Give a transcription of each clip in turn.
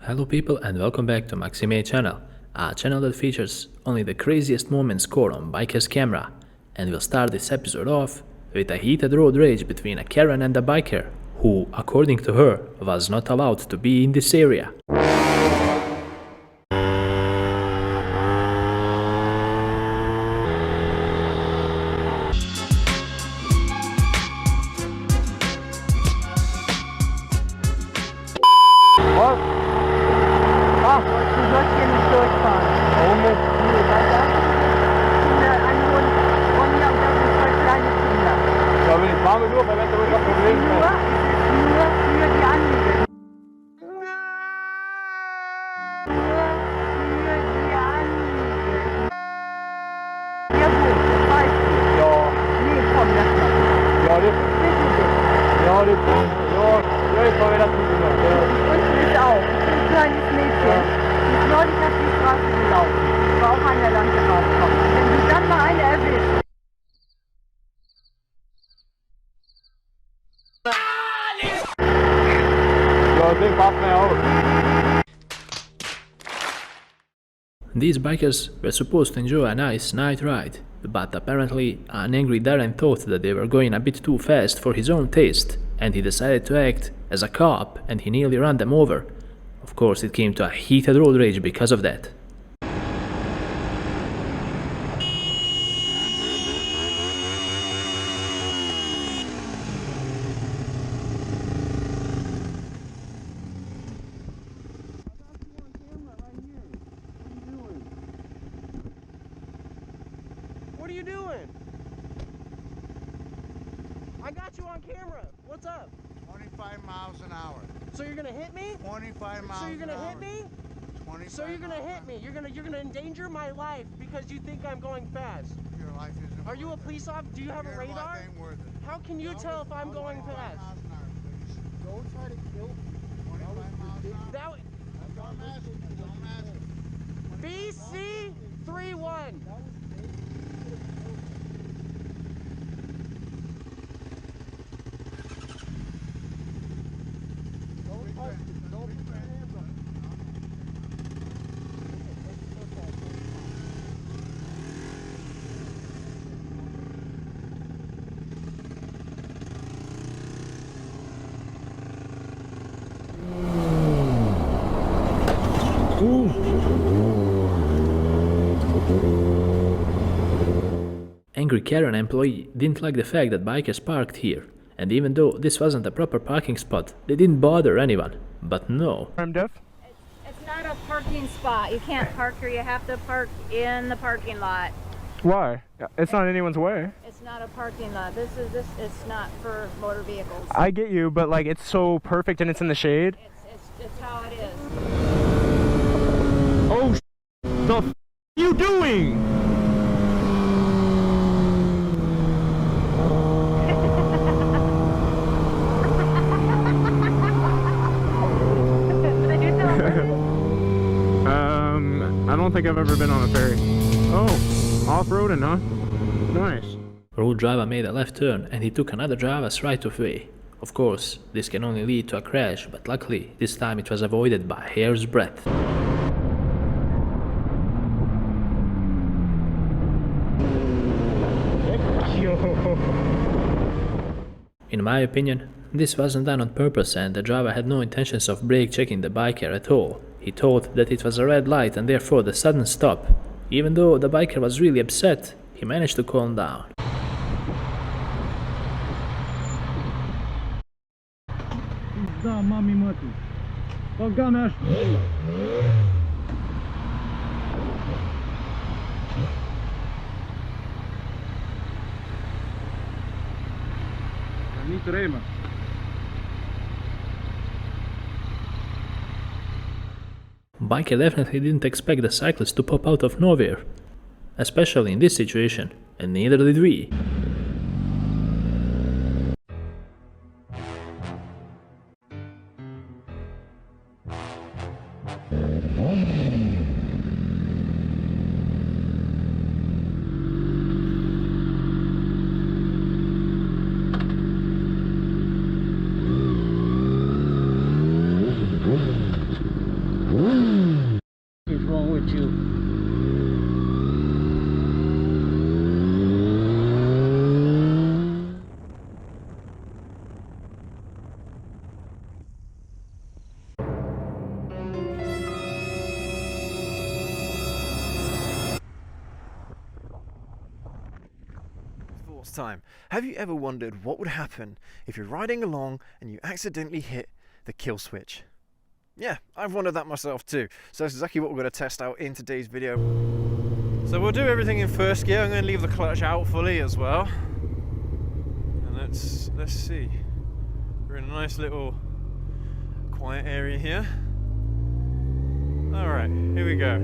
Hello people and welcome back to Maxi channel, a channel that features only the craziest moments caught on BIKERS camera, and we'll start this episode off with a heated road rage between a Karen and a biker, who, according to her, was not allowed to be in this area. These bikers were supposed to enjoy a nice night ride, but apparently an angry Darren thought that they were going a bit too fast for his own taste, and he decided to act as a cop, and he nearly ran them over. Of course, it came to a heated road rage because of that. What are you doing? I got you on camera. What's up? 25 miles an hour. So you're gonna hit me? 25 miles So you're an gonna hour. hit me? 25 So you're gonna miles hit an me? You're gonna endanger my life because you think I'm going fast. hour. Your life isn't Are you a worth it. police officer? Do you have a Your radar? life ain't worth it. How can you tell if I'm going 25 fast? miles an hour, please. Don't try to kill me. 25 miles an hour. That Don't ask me. Don't ask me. BC 31. Angry Karen employee didn't like the fact that bikers parked here, and even though this wasn't a proper parking spot, they didn't bother anyone. But no. I'm deaf. It's not a parking spot. You can't park here. You have to park in the parking lot. Why? It's not anyone's way. It's not a parking lot. This. It's not for motor vehicles. I get you, but like it's so perfect and it's in the shade. It's how it is. Oh, the f you doing? I don't think I've ever been on a ferry. Oh, off-roading, huh? Nice. Road driver made a left turn and he took another driver's right of way. Of course, this can only lead to a crash, but luckily this time it was avoided by a hair's breadth. In my opinion, this wasn't done on purpose and the driver had no intentions of brake checking the biker at all. He thought that it was a red light and therefore the sudden stop. Even though the biker was really upset, he managed to calm down. Da, mami mătii. Băga mea așa. Nu trebuie. Biker definitely didn't expect the cyclist to pop out of nowhere, especially in this situation, and neither did we. last time. Have you ever wondered what would happen if you're riding along and you accidentally hit the kill switch? Yeah, I've wondered that myself too. So that's exactly what we're going to test out in today's video. So we'll do everything in first gear. I'm going to leave the clutch out fully as well. And let's see. We're in a nice little quiet area here. Alright, here we go.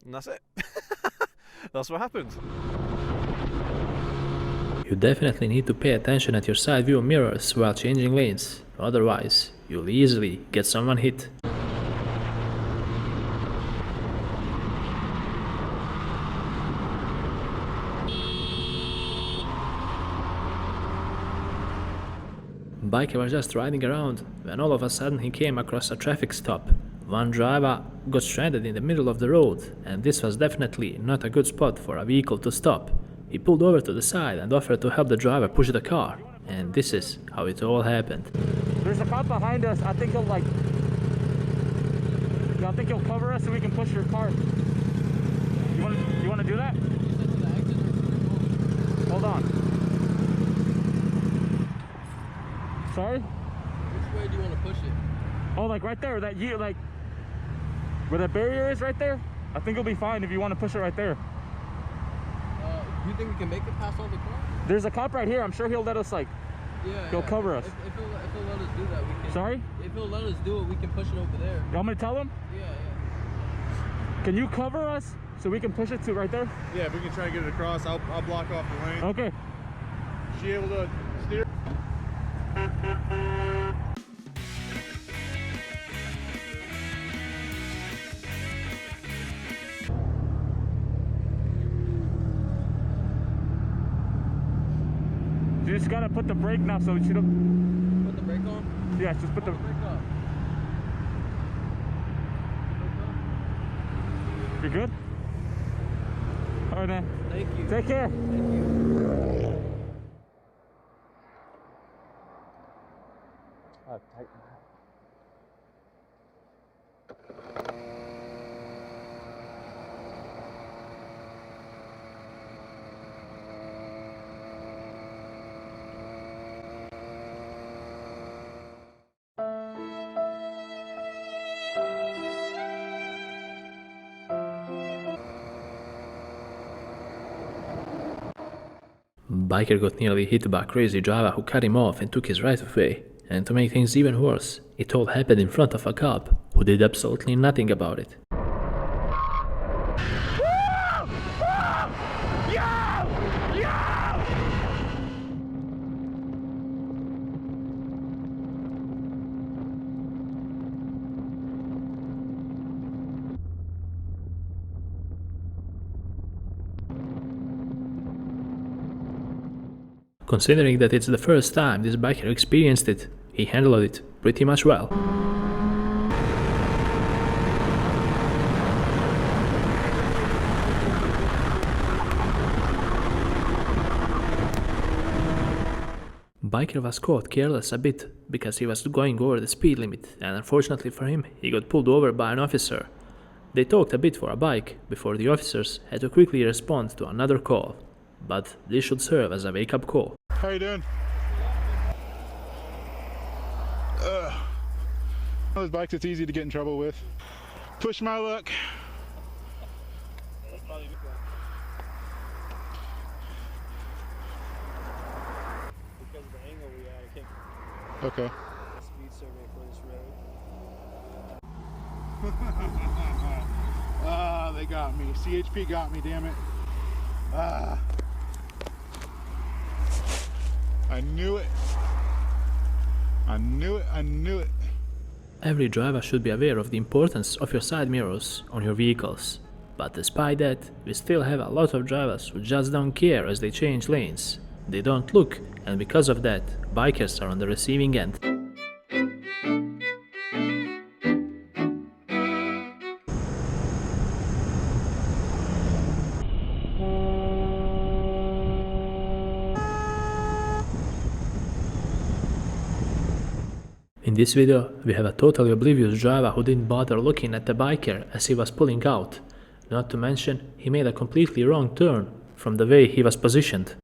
And that's it. That's what happens. You definitely need to pay attention at your side view mirrors while changing lanes, otherwise you'll easily get someone hit. Biker was just riding around when all of a sudden he came across a traffic stop. One driver got stranded in the middle of the road, and this was definitely not a good spot for a vehicle to stop. He pulled over to the side and offered to help the driver push the car, and this is how it all happened. There's a cop behind us. I think he'll I think he'll cover us so we can push your car. You want to do that? Hold on. Sorry? Which way do you want to push it? Oh, like right there, where that barrier is right there? I think it'll be fine if you want to push it right there. Do you think we can make it past all the cars? There's a cop right here. I'm sure he'll let us he'll cover us. If he'll let us do that, we can. Sorry? If he'll let us do it, we can push it over there. You want me to tell him? Yeah. Can you cover us so we can push it to right there? Yeah, if we can try to get it across, I'll block off the lane. Okay. Is she able to steer? You just gotta put the brake now so you don't. Put the brake on? Yeah, just put the brake up. You good? Alright, man. Thank you. Take care. Thank you. Biker got nearly hit by a crazy driver who cut him off and took his right of way. And to make things even worse, it all happened in front of a cop who did absolutely nothing about it. Considering that it's the first time this biker experienced it, he handled it pretty much well. Biker was caught careless a bit because he was going over the speed limit, and unfortunately for him, he got pulled over by an officer. They talked a bit for a bike before the officers had to quickly respond to another call. But this should serve as a wake-up call. How you doing? Those bikes it's easy to get in trouble with. Push my luck. Because of the angle we had, I can't. Okay. Speed survey for this road. Ah, they got me. CHP got me, damn it. Ah. I knew it. I knew it. I knew it. Every driver should be aware of the importance of your side mirrors on your vehicles. But despite that, we still have a lot of drivers who just don't care as they change lanes. They don't look, and because of that, bikers are on the receiving end. this video, we have a totally oblivious driver who didn't bother looking at the biker as he was pulling out. Not to mention, he made a completely wrong turn from the way he was positioned.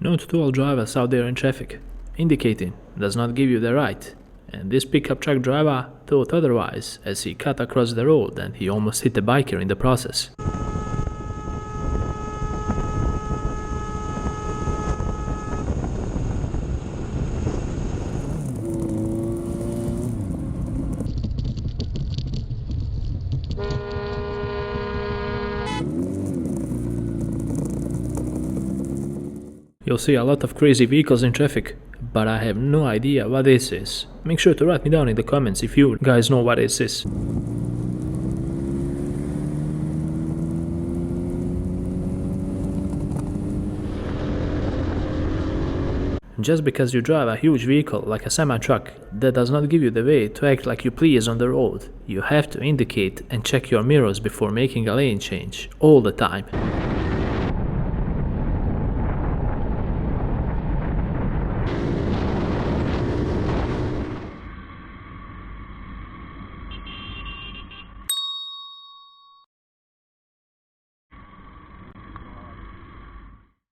Note to all drivers out there in traffic, indicating does not give you the right, and this pickup truck driver thought otherwise as he cut across the road and he almost hit the biker in the process. You'll see a lot of crazy vehicles in traffic, but I have no idea what this is. Make sure to write me down in the comments if you guys know what this is. Just because you drive a huge vehicle like a semi-truck, that does not give you the way to act like you please on the road. You have to indicate and check your mirrors before making a lane change, all the time.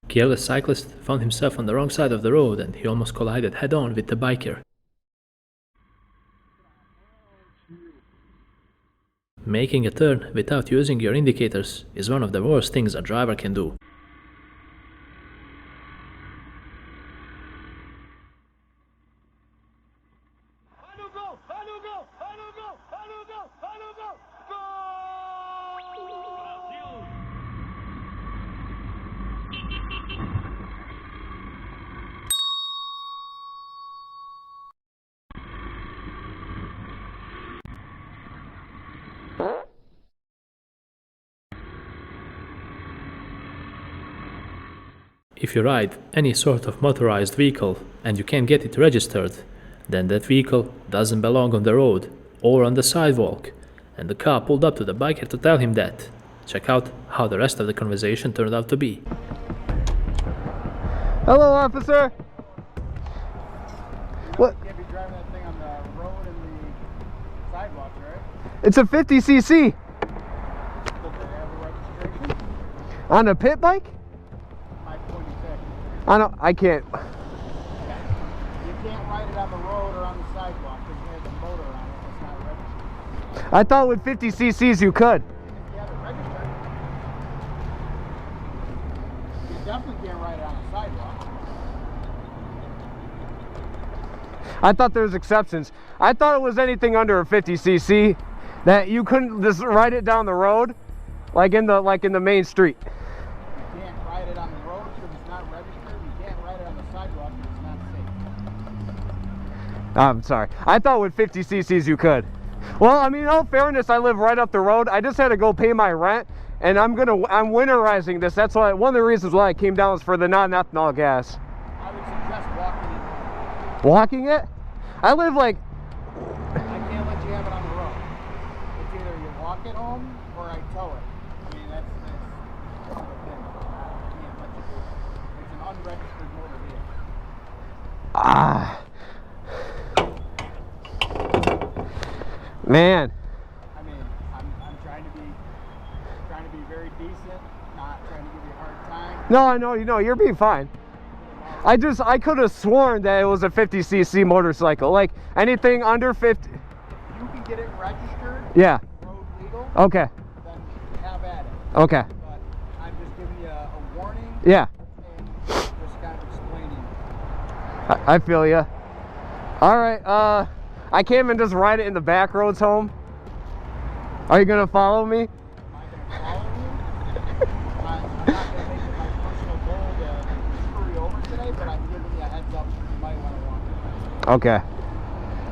Careless cyclist found himself on the wrong side of the road and he almost collided head-on with the biker. Making a turn without using your indicators is one of the worst things a driver can do. If you ride any sort of motorized vehicle and you can't get it registered, then that vehicle doesn't belong on the road or on the sidewalk, and the car pulled up to the biker to tell him that. Check out how the rest of the conversation turned out to be. Hello, officer. What? You can't be driving that thing on the road and the sidewalks, right? It's a 50cc. Does it have a registration? On a pit bike? I can't. You can't ride it on the road or on the sidewalk because it has a motor on it that's not registered. I thought with 50cc's you could. You have it registered. You definitely can't ride it on the sidewalk. I thought there was exceptions. I thought it was anything under a 50cc that you couldn't just ride it down the road, like in the main street. You can't ride it on the road because it's not registered. You can't ride it on the sidewalk because it's not safe. I'm sorry. I thought with 50cc's you could. Well, I mean, in all fairness, I live right up the road. I just had to go pay my rent, and I'm winterizing this. That's why one of the reasons why I came down was for the non-ethanol gas. I would suggest walking it. Walking it? I live like... I can't let you have it on the road. It's either you walk it home or I tow it. I mean, that's the thing. I can't let you do it. It's an unregistered motor vehicle. Ah. Man. I mean, I'm trying to be very decent, not trying to give you a hard time. No, I know, you're being fine. I could have sworn that it was a 50cc motorcycle. Like anything under 50. You can get it registered. Yeah. Road legal. Okay. Then have at it. Okay. But I'm just giving you a warning. Yeah. And just kind of explaining. I feel ya. All right. I can't even just ride it in the back roads home. Are you gonna follow me? Am I going to follow you? I'm not going to make it my personal goal to screw you over today, but I'm giving you a heads up. You might want to walk it. Okay.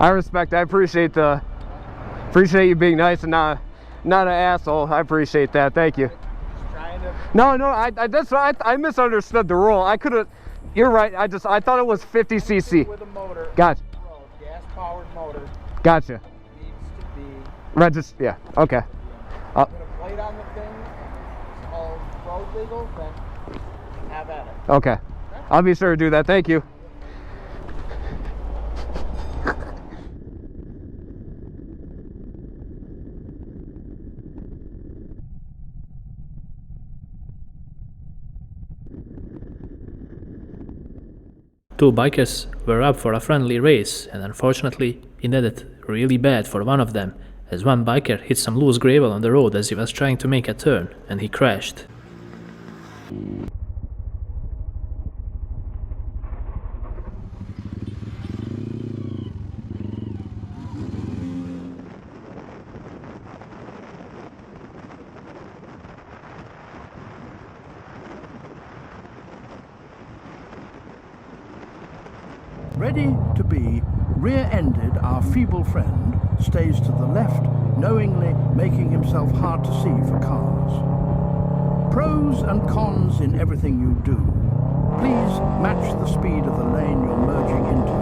I respect. I appreciate you being nice and not an asshole. I appreciate that. Thank you. No, I misunderstood the rule. I could have. You're right. I thought it was 50 cc. With a motor. Gotcha. Gas powered motor. Gotcha. Needs to be. Register. Yeah. Okay. Put a plate on the thing. It's all road legal. Then have at it. Okay. I'll be sure to do that. Thank you. Two bikers were up for a friendly race, and unfortunately it ended really bad for one of them, as one biker hit some loose gravel on the road as he was trying to make a turn, and he crashed. Ready to be rear-ended, our feeble friend stays to the left, knowingly making himself hard to see for cars. Pros and cons in everything you do. Please match the speed of the lane you're merging into.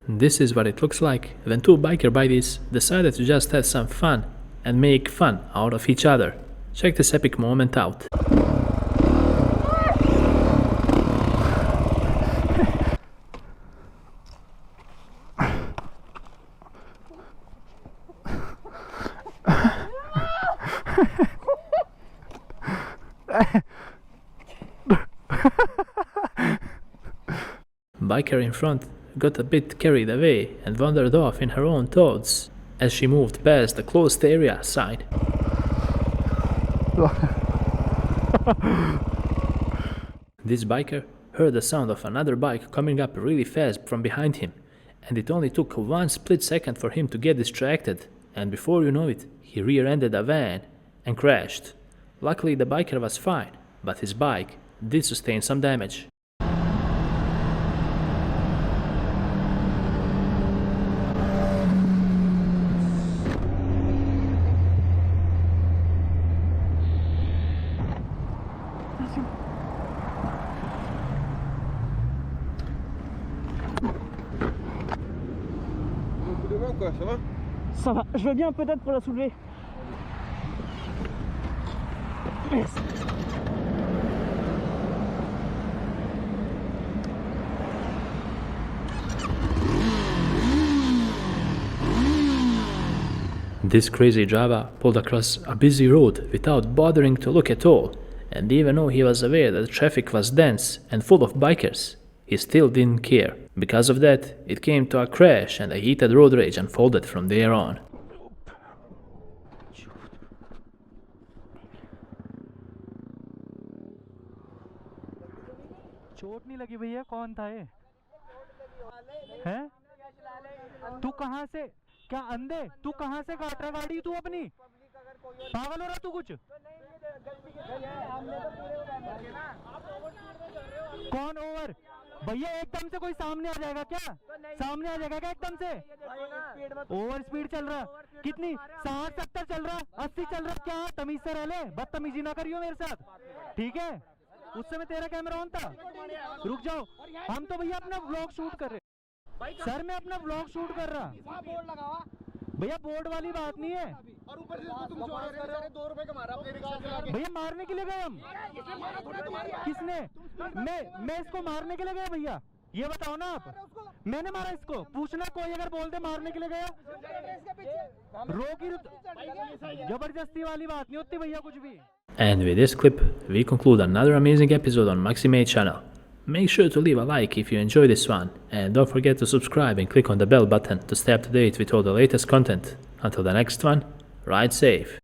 This is what it looks like when two biker buddies decided to just have some fun and make fun out of each other. Check this epic moment out. Biker in front got a bit carried away and wandered off in her own thoughts as she moved past the closed area side. This biker heard the sound of another bike coming up really fast from behind him, and it only took one split second for him to get distracted, and before you know it, he rear-ended a van and crashed. Luckily the biker was fine, but his bike did sustain some damage. Ça va, je veux bien peut-être pour la soulever. Yes. This crazy driver pulled across a busy road without bothering to look at all, and even though he was aware that the traffic was dense and full of bikers, he still didn't care. Because of that, it came to a crash and a heated road rage unfolded from there on. चोट नहीं लगी भैया, कौन था ये? हैं? तू कहाँ से? क्या अंधे? तू कहाँ से काट रहा गाड़ी तू अपनी? पागल हो रहा तू कुछ? कौन ओवर? भैया एकदम से कोई सामने आ जाएगा क्या? सामने आ जाएगा क्या एकदम से? ओवर स्पीड चल रहा, कितनी? 60-70 चल रहा, 80 चल रहा, क्या तमीज से रह ले, बदतमीजी ना करियो मेरे साथ, ठीक है? उस समय तेरा कैमरा ऑन था, रुक जाओ, हम तो भैया अपना व्लॉग शूट कर रहे। सर मैं अपना व्लॉग शूट कर रहा, भैया बोर्ड वाली बात नहीं है, और ऊपर से तुम 2 रुपए कमा रहा है भैया, मारने के लिए गए हम? किसने? मैं इसको मारने के लिए गया भैया, ये बताओ ना आप, मैंने मारा इसको, पूछना कोई अगर बोल दे मारने के लिए गया, रोक ही, जबरदस्ती वाली बात नहीं होती भैया कुछ भी। And with this clip, we conclude another amazing episode on Maxi channel. Make sure to leave a like if you enjoyed this one, and don't forget to subscribe and click on the bell button to stay up to date with all the latest content. Until the next one, ride safe.